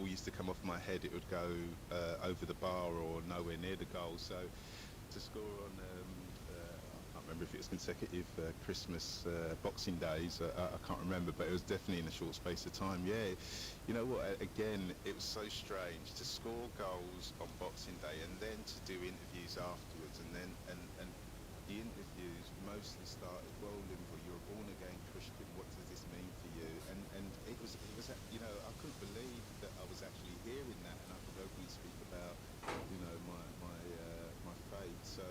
used to come off my head, it would go over the bar or nowhere near the goal. So to score on, I can't remember if it was consecutive Christmas Boxing Days. I can't remember, but it was definitely in a short space of time. Yeah, you know what? Again, it was so strange to score goals on Boxing Day and then to do interviews afterwards, and then and the interviews mostly started, well, Limbo, you're a born-again Christian, what does this mean for you? And it was, you know, I couldn't believe that I was actually hearing that, and I could openly speak about, you know, my faith. So,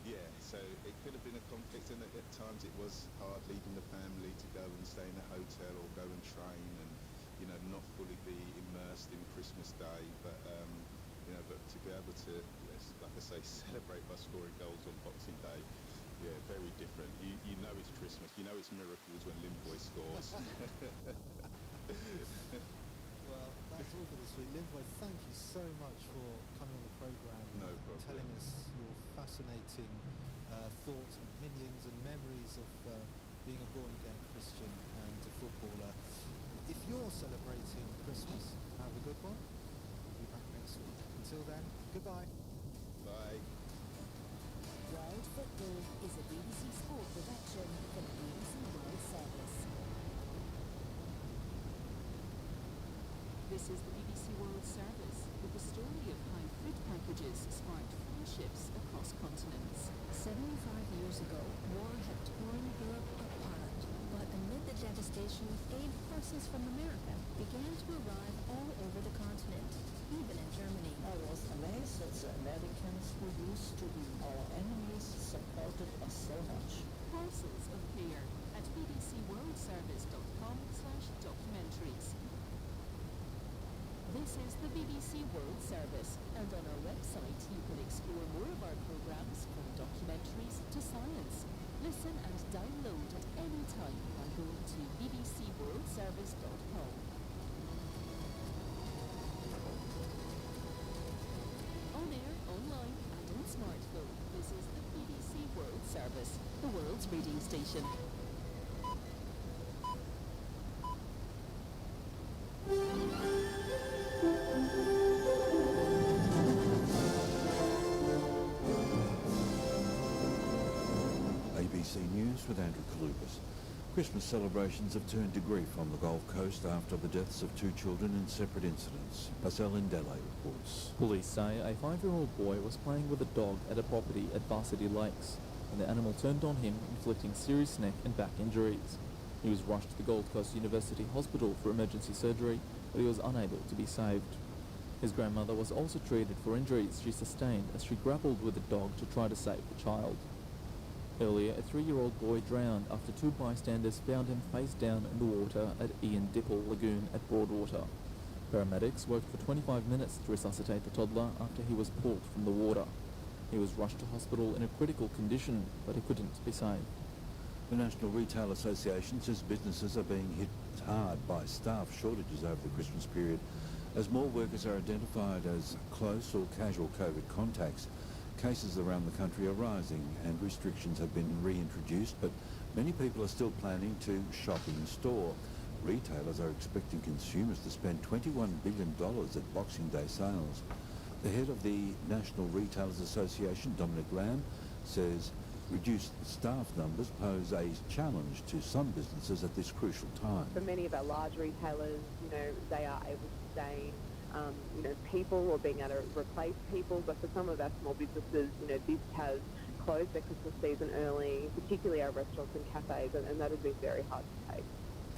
yeah, so it could have been a conflict, and at times it was hard leaving the family to go and stay in a hotel or go and train and, you know, not fully be immersed in Christmas Day, but, you know, but to be able to, yes, like I say, celebrate by scoring goals on Boxing Day, yeah, very different. You know it's Christmas. You know it's miracles when Limboy scores. Well, that's all for this week. Linvoy, thank you so much for coming on the programme No and problem. telling us your fascinating thoughts and opinions and memories of being a born-again Christian and a footballer. If you're celebrating Christmas, have a good one. We'll be back next week. Until then, goodbye. Bye. World Football is a BBC Sport production for the BBC World Service. This is the BBC World Service with the story of how food packages sparked friendships across continents. 75 years ago, war had torn Europe apart, but amid the devastation, aid parcels from America began to arrive all over the continent, even in Germany. I was amazed that the Americans, who used to be our enemies, supported us so much. Parcels appear at bbcworldservice.com/documentaries. This is the BBC World Service, and on our website you can explore more of our programmes from documentaries to science. Listen and download at any time by going to bbcworldservice.com. On air, online and on smartphone, this is the BBC World Service, the world's radio station. ABC News with Andrew Kalubis. Christmas celebrations have turned to grief on the Gold Coast after the deaths of two children in separate incidents. Marcel Indele reports. Police say a 5-year-old boy was playing with a dog at a property at Varsity Lakes when the animal turned on him, inflicting serious neck and back injuries. He was rushed to the Gold Coast University Hospital for emergency surgery, but he was unable to be saved. His grandmother was also treated for injuries she sustained as she grappled with the dog to try to save the child. Earlier, a 3-year-old boy drowned after two bystanders found him face down in the water at Ian Dipple Lagoon at Broadwater. Paramedics worked for 25 minutes to resuscitate the toddler after he was pulled from the water. He was rushed to hospital in a critical condition, but he couldn't be saved. The National Retail Association says businesses are being hit hard by staff shortages over the Christmas period as more workers are identified as close or casual COVID contacts. Cases around the country are rising and restrictions have been reintroduced, but many people are still planning to shop in store. Retailers are expecting consumers to spend $21 billion at Boxing Day sales. The head of the National Retailers Association, Dominic Lamb, says reduced staff numbers pose a challenge to some businesses at this crucial time. For many of our large retailers, they are able to sustain people or being able to replace people, but for some of our small businesses, this has closed their Christmas season early, particularly our restaurants and cafes, and that has been very hard to take.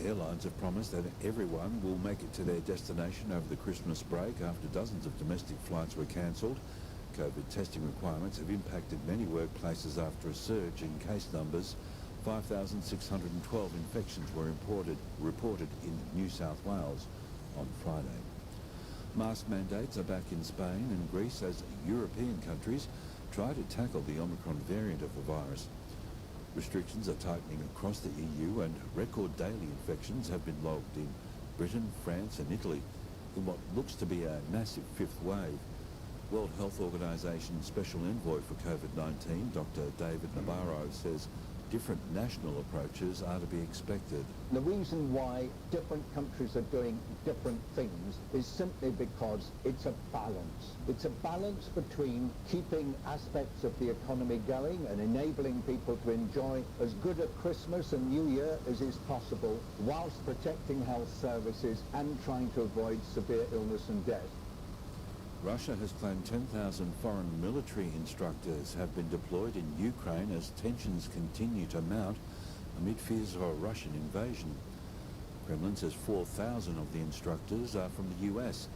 Airlines have promised that everyone will make it to their destination over the Christmas break after dozens of domestic flights were cancelled. COVID testing requirements have impacted many workplaces after a surge in case numbers. 5,612 infections were reported in New South Wales on Friday. Mask mandates are back in Spain and Greece as European countries try to tackle the Omicron variant of the virus. Restrictions are tightening across the EU and record daily infections have been logged in Britain, France and Italy in what looks to be a massive fifth wave. World Health Organization Special Envoy for COVID-19, Dr. David Nabarro, says different national approaches are to be expected. The reason why different countries are doing different things is simply because it's a balance. It's a balance between keeping aspects of the economy going and enabling people to enjoy as good a Christmas and New Year as is possible, whilst protecting health services and trying to avoid severe illness and death. Russia has claimed 10,000 foreign military instructors have been deployed in Ukraine as tensions continue to mount amid fears of a Russian invasion. Kremlin says 4,000 of the instructors are from the US.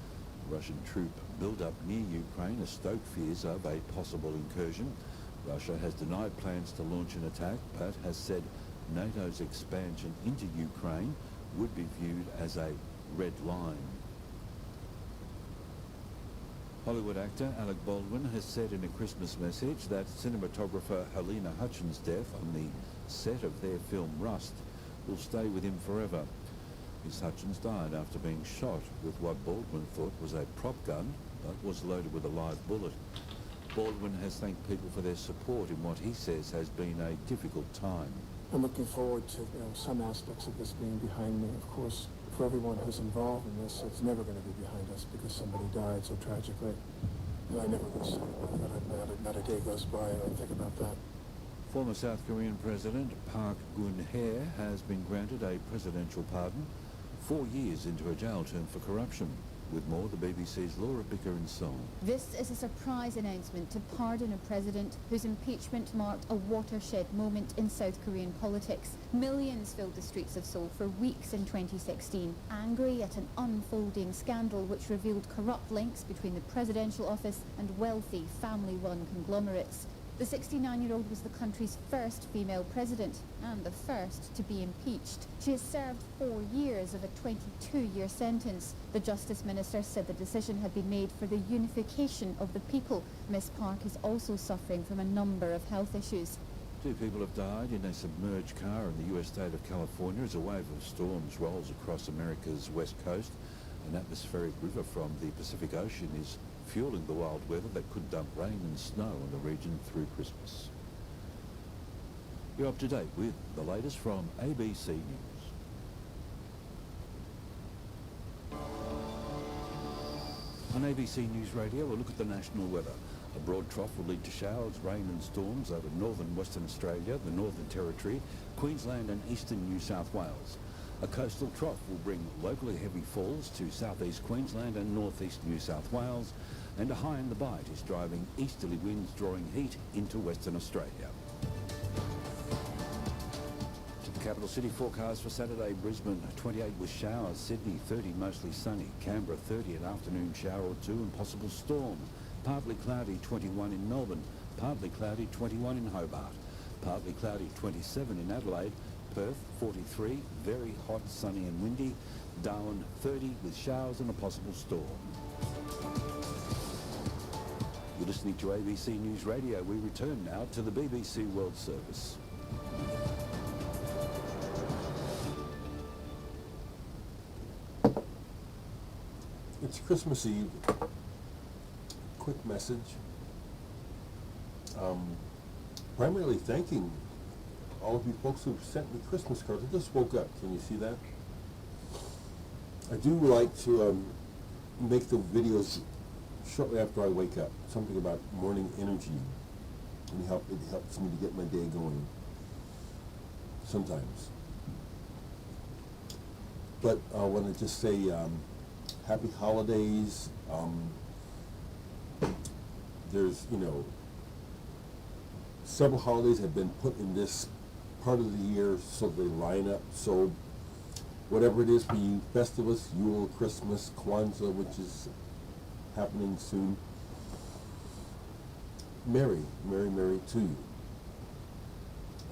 Russian troop build-up near Ukraine has stoked fears of a possible incursion. Russia has denied plans to launch an attack, but has said NATO's expansion into Ukraine would be viewed as a red line. Hollywood actor Alec Baldwin has said in a Christmas message that cinematographer Helena Hutchins' death on the set of their film Rust will stay with him forever. Miss Hutchins died after being shot with what Baldwin thought was a prop gun, but was loaded with a live bullet. Baldwin has thanked people for their support in what he says has been a difficult time. I'm looking forward to some aspects of this being behind me. Of course, for everyone who's involved in this, it's never going to be behind us because somebody died so tragically. And I never lose sight of that. Not a day goes by and I think about that. Former South Korean President Park Geun-hye has been granted a presidential pardon 4 years into a jail term for corruption. With more, the BBC's Laura Bicker in Seoul. This is a surprise announcement to pardon a president whose impeachment marked a watershed moment in South Korean politics. Millions filled the streets of Seoul for weeks in 2016, angry at an unfolding scandal which revealed corrupt links between the presidential office and wealthy family-run conglomerates. The 69-year-old was the country's first female president and the first to be impeached. She has served 4 years of a 22-year sentence. The Justice Minister said the decision had been made for the unification of the people. Miss Park is also suffering from a number of health issues. 2 people have died in a submerged car in the US state of California as a wave of storms rolls across America's west coast. An atmospheric river from the Pacific Ocean is fueling the wild weather that could dump rain and snow on the region through Christmas. You're up to date with the latest from ABC News. On ABC News Radio, we'll look at the national weather. A broad trough will lead to showers, rain and storms over northern Western Australia, the Northern Territory, Queensland and eastern New South Wales. A coastal trough will bring locally heavy falls to southeast Queensland and northeast New South Wales, and a high in the Bight is driving easterly winds drawing heat into Western Australia. To the capital city forecast for Saturday: Brisbane 28 with showers, Sydney 30 mostly sunny, Canberra 30 an afternoon shower or two and possible storm, partly cloudy 21 in Melbourne, partly cloudy 21 in Hobart, partly cloudy 27 in Adelaide, Perth 43, very hot, sunny and windy, Darwin 30 with showers and a possible storm. You're listening to ABC News Radio. We return now to the BBC World Service. It's Christmas Eve. Quick message. Primarily thanking all of you folks who've sent me Christmas cards. I just woke up. Can you see that? I do like to make the videos shortly after I wake up. Something about morning energy. And it helps me to get my day going. Sometimes. But I want to just say happy holidays. There's, several holidays have been put in this part of the year so they line up. So whatever it is for you, Festivus, Yule, Christmas, Kwanzaa, which is happening soon, Merry, Merry, Merry to you.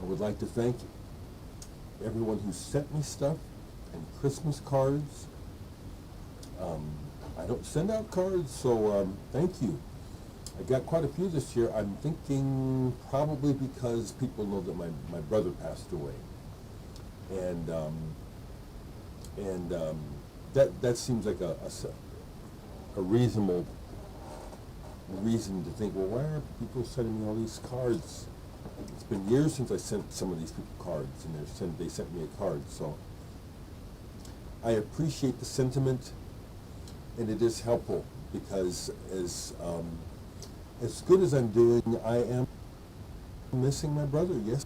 I would like to thank everyone who sent me stuff and Christmas cards. I don't send out cards, so thank you. I got quite a few this year. I'm thinking probably because people know that my brother passed away. And that seems like a reasonable reason to think, well, why are people sending me all these cards? It's been years since I sent some of these people cards, and they sent me a card, so I appreciate the sentiment, and it is helpful because as good as I'm doing, I am missing my brother, yes.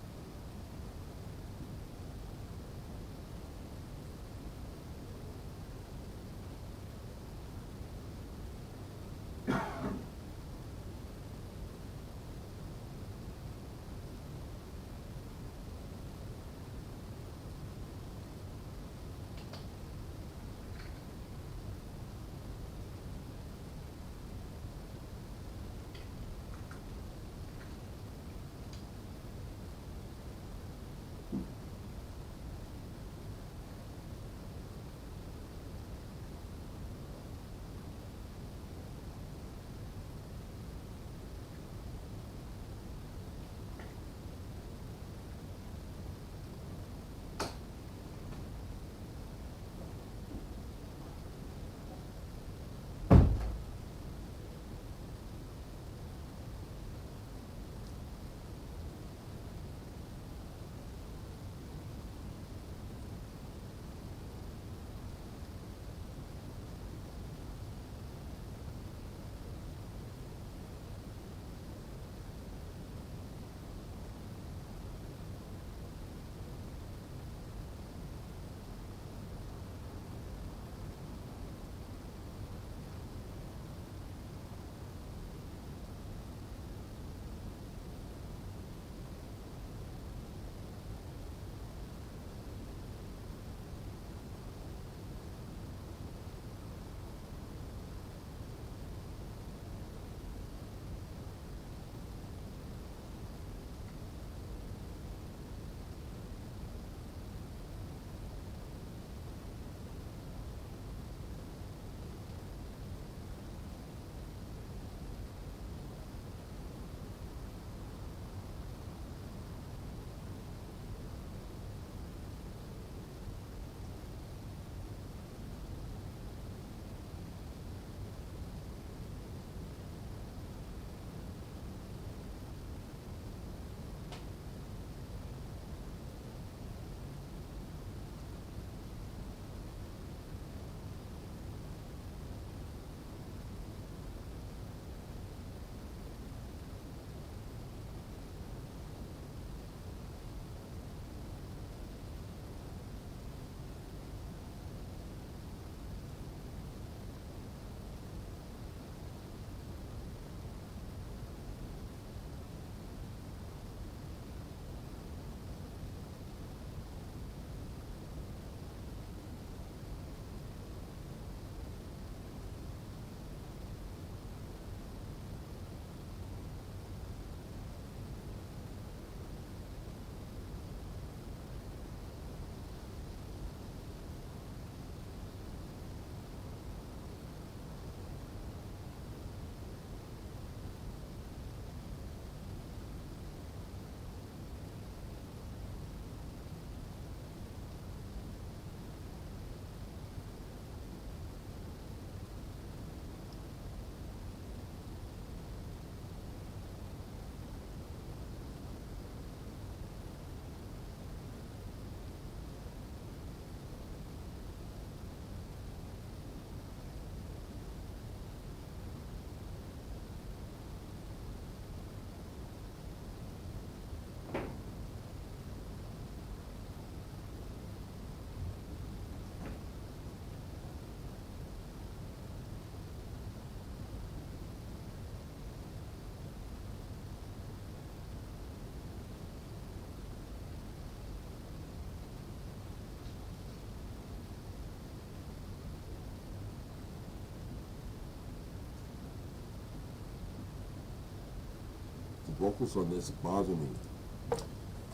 Vocals on this bother me,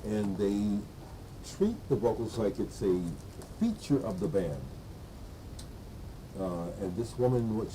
and they treat the vocals like it's a feature of the band. And this woman, what